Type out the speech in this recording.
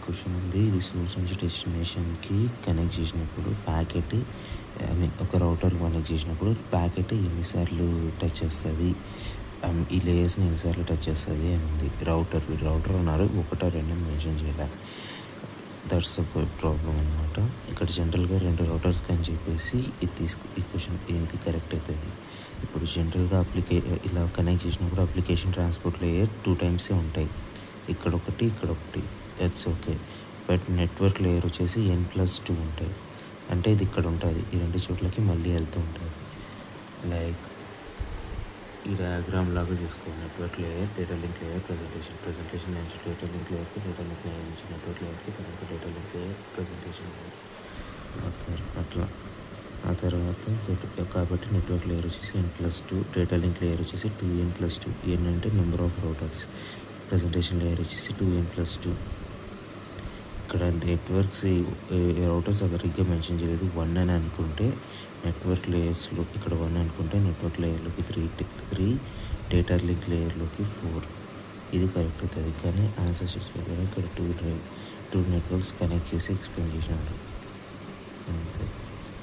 Question ఉంది. ఇది source నుంచి డెస్టినేషన్‌కి కనెక్ట్ చేసినప్పుడు ప్యాకెట్ ఒక రౌటర్ కనెక్ట్ చేసినప్పుడు ప్యాకెట్ ఎన్నిసార్లు టచ్ చేస్తది? ఈ లేయర్స్‌ని ఎన్నిసార్లు టచ్ చేస్తది అని ఉంది. రౌటర్ అన్నారు. ఒకటో రెండో మెన్షన్ చేయలే. దట్స్ ద ప్రాబ్లమ్ అనమాట. ఇక్కడ జనరల్‌గా 2 రౌటర్స్‌కి అని చెప్పేసి ఈ క్వశ్చన్ ఇది కరెక్ట్ అవుతది. ఇప్పుడు జనరల్‌గా ఇలా కనెక్ట్ చేసినప్పుడు అప్లికేషన్ ట్రాన్స్‌పోర్ట్ లేయర్ 2 టైమ్సే ఉంటాయి. ఇక్కడొకటి, ఇక్కడొకటి. That's okay. But network layer వచ్చేసి N+2 ఉంటాయి. అంటే ఇది ఇక్కడ ఉంటుంది. ఈ 2 చోట్లకి మళ్ళీ వెళ్తూ ఉంటుంది. లైక్ ఈ డయాగ్రామ్ లాగా చేసుకోవాలి. Network layer, data link layer, presentation నుంచి డేటా లింక్ లేయర్కి, డేటా లింక్ లేయర్ నుంచి నెట్వర్క్ లేయర్కి, తర్వాత data link layer, presentation layer అట్లా. ఆ తర్వాత కాబట్టి నెట్వర్క్ లేయర్ వచ్చేసి N+2, డేటా లింక్ లేయర్ వచ్చేసి 2N+2. N అంటే number of routers. Presentation layer వచ్చేసి 2N+2. ఇక్కడ నెట్వర్క్స్ రౌటర్స్ సరిగ్గా మెన్షన్ చేయలేదు. 1 అని అనుకుంటే నెట్వర్క్ లేయర్స్లో ఇక్కడ 1 అనుకుంటే నెట్వర్క్ లేయర్లోకి 3, డేటా లింక్ లేయర్లోకి 4. ఇది కరెక్ట్ అవుతుంది. కానీ ఆన్సర్ షీట్స్ ప్రకారం ఇక్కడ 2 నెట్వర్క్స్ కనెక్ట్ చేసి ఎక్స్ప్లెయిన్ చేసినాడు అంతే.